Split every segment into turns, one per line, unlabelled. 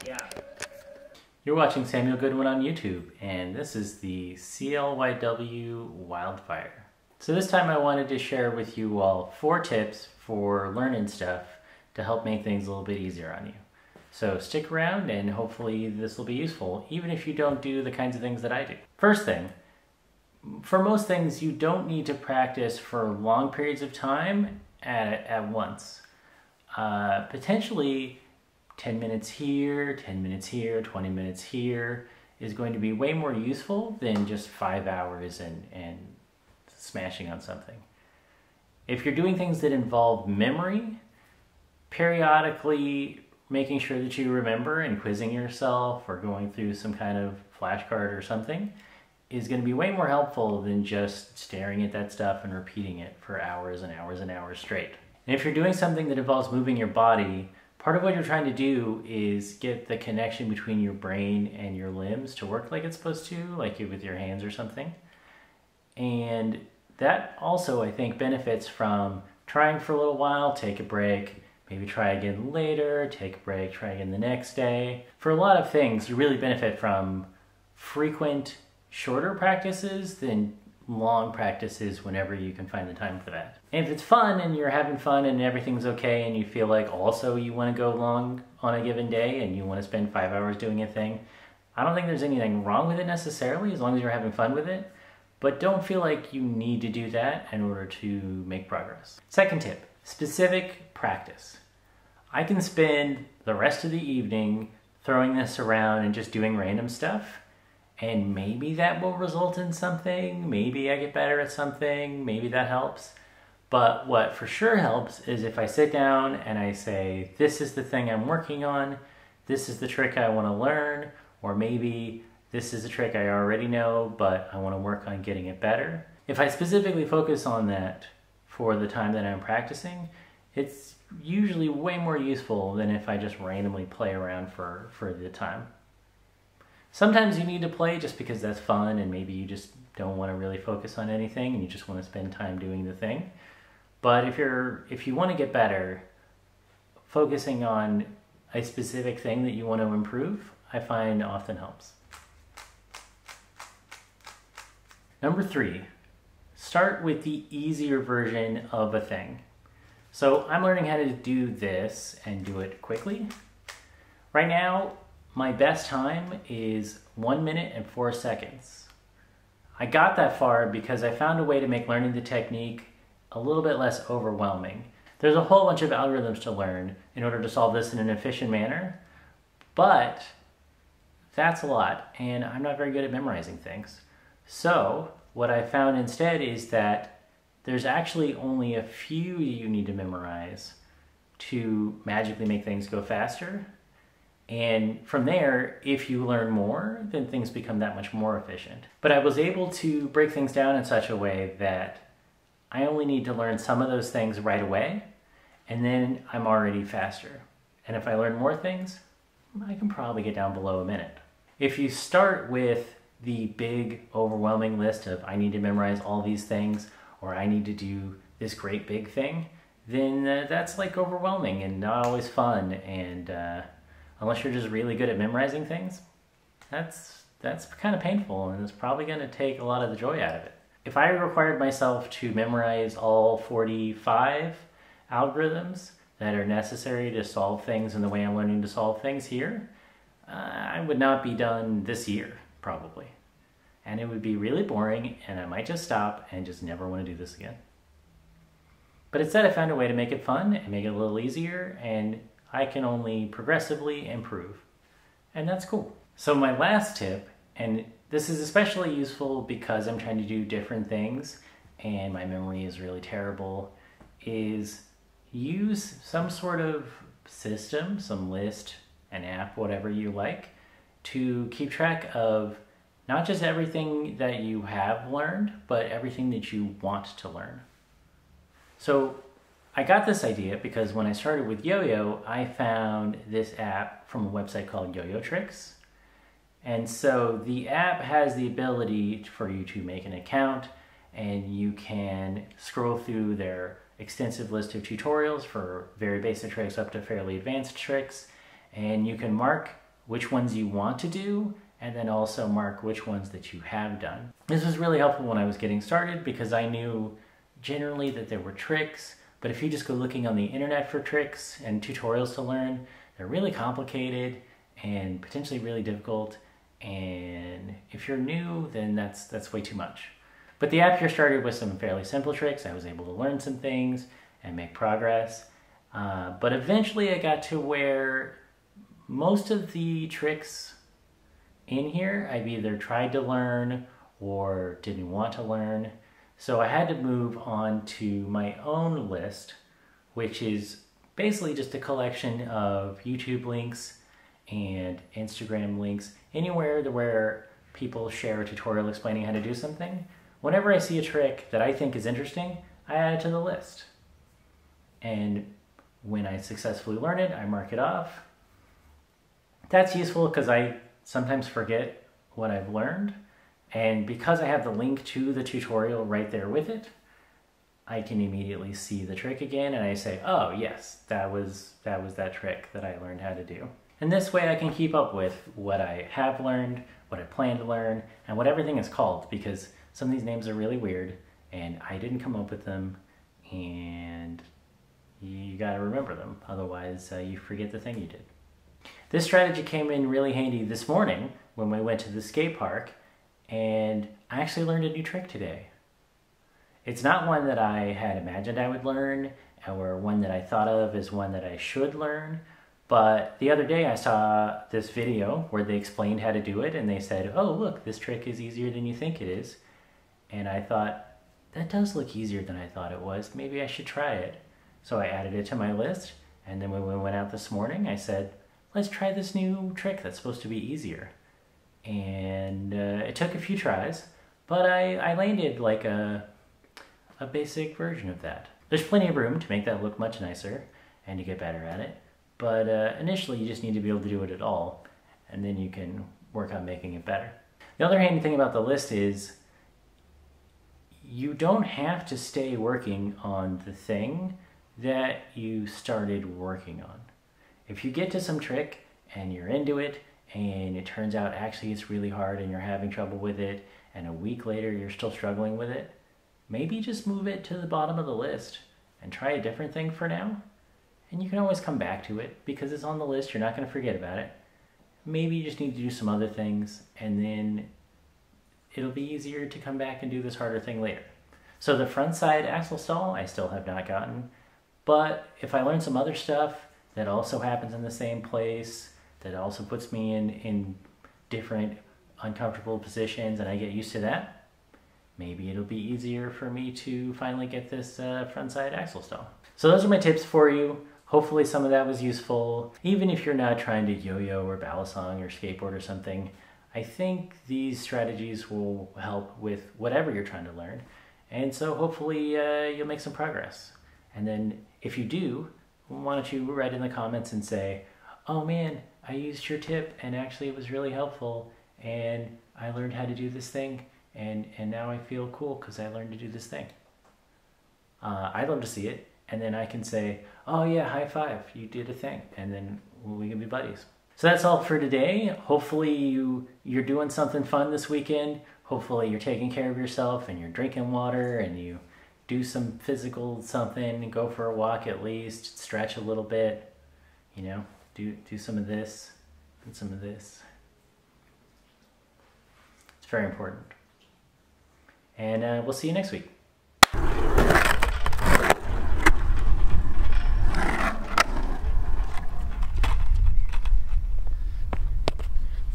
Yeah. You're watching Samuel Goodwin on YouTube, and this is the CLYW Wildfire. So this time I wanted to share with you all 4 tips for learning stuff to help make things a little bit easier on you. So stick around and hopefully this will be useful, even if you don't do the kinds of things that I do. First thing, for most things you don't need to practice for long periods of time at once. Potentially 10 minutes here, 10 minutes here, 20 minutes here is going to be way more useful than just 5 hours and smashing on something. If you're doing things that involve memory, periodically making sure that you remember and quizzing yourself or going through some kind of flashcard or something is going to be way more helpful than just staring at that stuff and repeating it for hours and hours and hours straight. And if you're doing something that involves moving your body, part of what you're trying to do is get the connection between your brain and your limbs to work like it's supposed to, like with your hands or something. And that also, I think, benefits from trying for a little while, take a break, maybe try again later, take a break, try again the next day. For a lot of things, you really benefit from frequent, shorter practices than long practices whenever you can find the time for that. And if it's fun and you're having fun and everything's okay and you feel like also you want to go long on a given day and you want to spend 5 hours doing a thing, I don't think there's anything wrong with it necessarily as long as you're having fun with it. But don't feel like you need to do that in order to make progress. Second tip, specific practice. I can spend the rest of the evening throwing this around and just doing random stuff, and maybe that will result in something, maybe I get better at something, maybe that helps. But what for sure helps is if I sit down and I say, this is the thing I'm working on, this is the trick I want to learn, or maybe this is a trick I already know, but I want to work on getting it better. If I specifically focus on that for the time that I'm practicing, it's usually way more useful than if I just randomly play around for the time. Sometimes you need to play just because that's fun and maybe you just don't want to really focus on anything and you just want to spend time doing the thing. But if you want to get better, focusing on a specific thing that you want to improve, I find often helps. Number 3, start with the easier version of a thing. So I'm learning how to do this and do it quickly. Right now, my best time is 1 minute and 4 seconds. I got that far because I found a way to make learning the technique a little bit less overwhelming. There's a whole bunch of algorithms to learn in order to solve this in an efficient manner, but that's a lot, and I'm not very good at memorizing things. So what I found instead is that there's actually only a few you need to memorize to magically make things go faster. And from there, if you learn more, then things become that much more efficient. But I was able to break things down in such a way that I only need to learn some of those things right away, and then I'm already faster. And if I learn more things, I can probably get down below a minute. If you start with the big overwhelming list of I need to memorize all these things or I need to do this great big thing, then that's like overwhelming and not always fun, and unless you're just really good at memorizing things, that's kind of painful and it's probably going to take a lot of the joy out of it. If I required myself to memorize all 45 algorithms that are necessary to solve things in the way I'm learning to solve things here, I would not be done this year, probably. And it would be really boring and I might just stop and just never want to do this again. But instead I found a way to make it fun and make it a little easier, and I can only progressively improve. And that's cool. So my last tip, and this is especially useful because I'm trying to do different things and my memory is really terrible, is use some sort of system, some list, an app, whatever you like, to keep track of not just everything that you have learned, but everything that you want to learn. So I got this idea because when I started with Yoyo, I found this app from a website called Yoyo Tricks. And so the app has the ability for you to make an account, and you can scroll through their extensive list of tutorials for very basic tricks up to fairly advanced tricks, and you can mark which ones you want to do, and then also mark which ones that you have done. This was really helpful when I was getting started because I knew generally that there were tricks, but if you just go looking on the internet for tricks and tutorials to learn, they're really complicated and potentially really difficult, and if you're new, then that's way too much. But the app here started with some fairly simple tricks. I was able to learn some things and make progress, but eventually I got to where most of the tricks in here I've either tried to learn or didn't want to learn. So I had to move on to my own list, which is basically just a collection of YouTube links and Instagram links, anywhere where people share a tutorial explaining how to do something. Whenever I see a trick that I think is interesting, I add it to the list. And when I successfully learn it, I mark it off. That's useful because I sometimes forget what I've learned. And because I have the link to the tutorial right there with it, I can immediately see the trick again and I say, oh yes, that was that trick that I learned how to do. And this way I can keep up with what I have learned, what I plan to learn, and what everything is called, because some of these names are really weird and I didn't come up with them, and you gotta remember them, otherwise you forget the thing you did. This strategy came in really handy this morning when we went to the skate park, and I actually learned a new trick today. It's not one that I had imagined I would learn, or one that I thought of as one that I should learn, but the other day I saw this video where they explained how to do it, and they said, oh look, this trick is easier than you think it is. And I thought, that does look easier than I thought it was, maybe I should try it. So I added it to my list, and then when we went out this morning I said, let's try this new trick that's supposed to be easier. And it took a few tries, but I landed like a basic version of that. There's plenty of room to make that look much nicer and to get better at it, but initially you just need to be able to do it at all, and then you can work on making it better. The other handy thing about the list is you don't have to stay working on the thing that you started working on. If you get to some trick and you're into it and it turns out actually it's really hard and you're having trouble with it, and a week later you're still struggling with it, maybe just move it to the bottom of the list and try a different thing for now. And you can always come back to it because it's on the list, you're not going to forget about it. Maybe you just need to do some other things, and then it'll be easier to come back and do this harder thing later. So the front side axle stall I still have not gotten, but if I learn some other stuff that also happens in the same place, that also puts me in different uncomfortable positions, and I get used to that, maybe it'll be easier for me to finally get this front side axle stall. So those are my tips for you. Hopefully some of that was useful. Even if you're not trying to yo-yo or balisong or skateboard or something, I think these strategies will help with whatever you're trying to learn. And so hopefully you'll make some progress. And then if you do, why don't you write in the comments and say, oh man, I used your tip and actually it was really helpful, and I learned how to do this thing, and now I feel cool because I learned to do this thing. I'd love to see it, and then I can say, oh yeah, high five, you did a thing, and then we can be buddies. So that's all for today. Hopefully you're doing something fun this weekend. Hopefully you're taking care of yourself and you're drinking water and you do some physical something, go for a walk at least, stretch a little bit, you know, do some of this and some of this. It's very important. And we'll see you next week.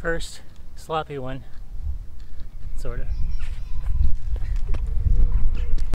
First sloppy one, sort of.